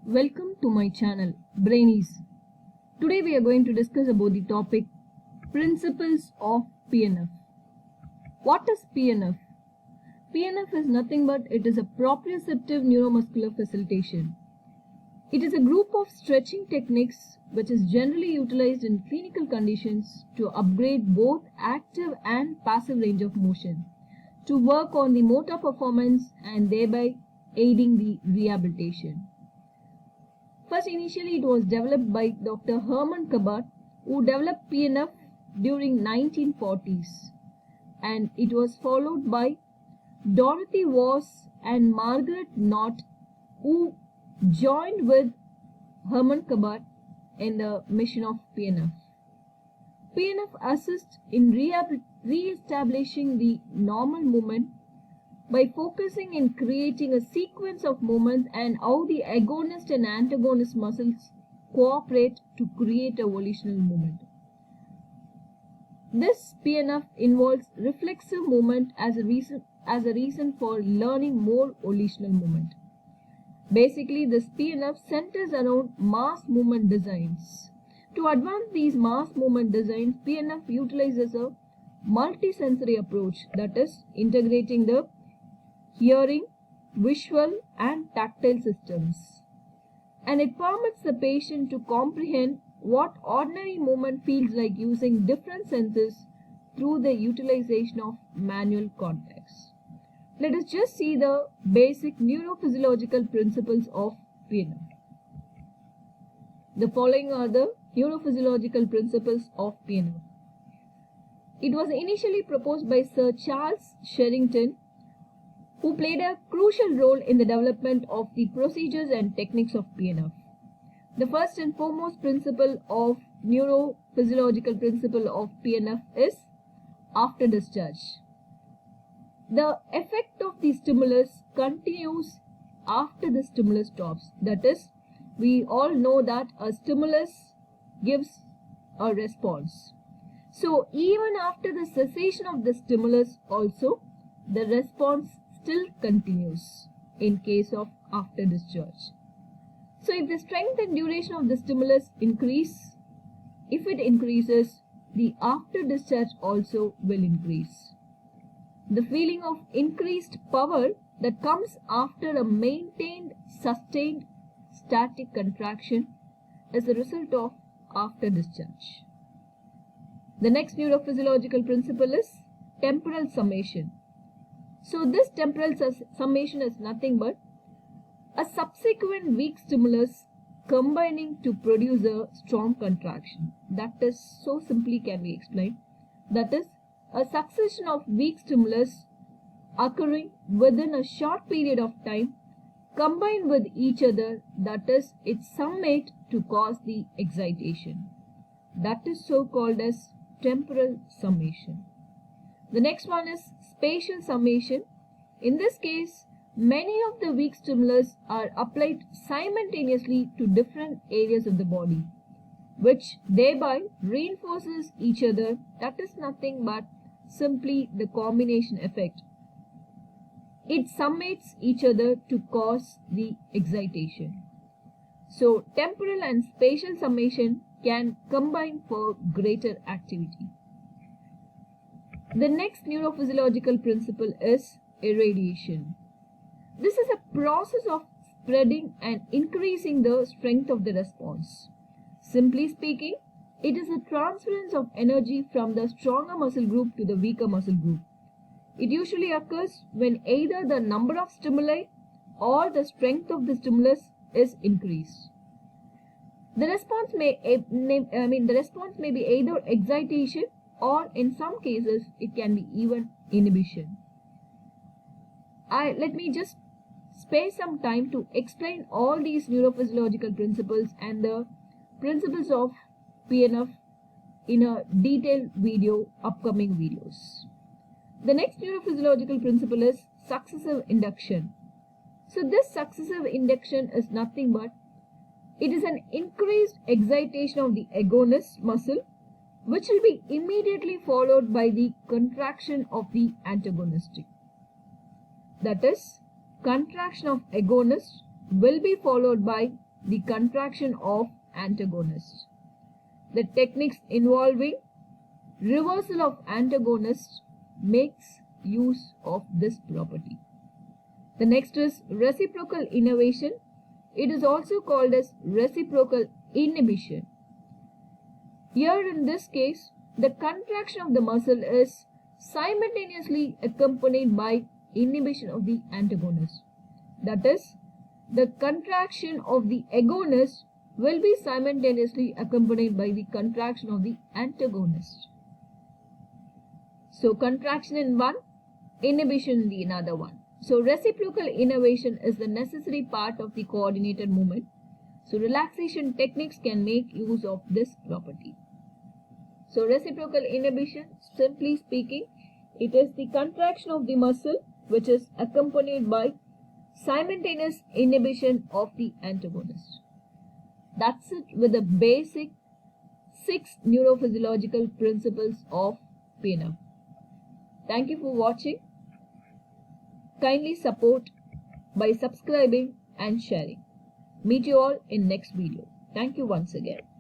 Welcome to my channel Brainies. Today we are going to discuss about the topic Principles of PNF. What is PNF? PNF is nothing but it is a proprioceptive neuromuscular facilitation. It is a group of stretching techniques which is generally utilized in clinical conditions to upgrade both active and passive range of motion, to work on the motor performance and thereby aiding the rehabilitation. First, initially it was developed by Dr. Hermann Kabart, who developed PNF during 1940s, and it was followed by Dorothy Voss and Margaret Knott, who joined with Hermann Kabart in the mission of PNF. PNF assists in re-establishing the normal movement by focusing in creating a sequence of movements and how the agonist and antagonist muscles cooperate to create a volitional movement. This PNF involves reflexive movement as a reason for learning more volitional movement. Basically, this PNF centers around mass movement designs. To advance these mass movement designs, PNF utilizes a multisensory approach, that is, integrating the hearing, visual and tactile systems, and it permits the patient to comprehend what ordinary movement feels like using different senses through the utilization of manual context. Let us just see the basic neurophysiological principles of PNF. The following are the neurophysiological principles of PNF. It was initially proposed by Sir Charles Sherrington, who played a crucial role in the development of the procedures and techniques of PNF. The first and foremost principle of neurophysiological principle of PNF is after discharge. The effect of the stimulus continues after the stimulus stops. That is, we all know that a stimulus gives a response. So even after the cessation of the stimulus also, the response still continues in case of after discharge. So if the strength and duration of the stimulus increase, if it increases, the after discharge also will increase. The feeling of increased power that comes after a maintained, sustained, static contraction is the result of after discharge. The next neurophysiological principle is temporal summation. So this temporal summation is nothing but a subsequent weak stimulus combining to produce a strong contraction. That is, so simply can be explained. That is, a succession of weak stimulus occurring within a short period of time combined with each other, that is, it summate to cause the excitation. That is so called as temporal summation. The next one is spatial summation. In this case, many of the weak stimulus are applied simultaneously to different areas of the body, which thereby reinforces each other. That is nothing but simply the combination effect. It summates each other to cause the excitation. So temporal and spatial summation can combine for greater activity. The next neurophysiological principle is irradiation. This is a process of spreading and increasing the strength of the response. Simply speaking, it is a transference of energy from the stronger muscle group to the weaker muscle group. It usually occurs when either the number of stimuli or the strength of the stimulus is increased. The response may be either excitation, or in some cases it can be even inhibition. Let me just spare some time to explain all these neurophysiological principles and the principles of PNF in a detailed video, upcoming videos. The next neurophysiological principle is successive induction. So this successive induction is nothing but it is an increased excitation of the agonist muscle, which will be immediately followed by the contraction of the antagonistic. That is, contraction of agonist will be followed by the contraction of antagonist. The techniques involving reversal of antagonist makes use of this property. The next is reciprocal innervation. It is also called as reciprocal inhibition. Here in this case, the contraction of the muscle is simultaneously accompanied by inhibition of the antagonist. That is, the contraction of the agonist will be simultaneously accompanied by the contraction of the antagonist. So contraction in one, inhibition in the another one. So reciprocal innervation is the necessary part of the coordinated movement. So relaxation techniques can make use of this property. So reciprocal inhibition, simply speaking, it is the contraction of the muscle which is accompanied by simultaneous inhibition of the antagonist. That's it with the basic 6 neurophysiological principles of PNF. Thank you for watching. Kindly support by subscribing and sharing. Meet you all in next video. Thank you once again.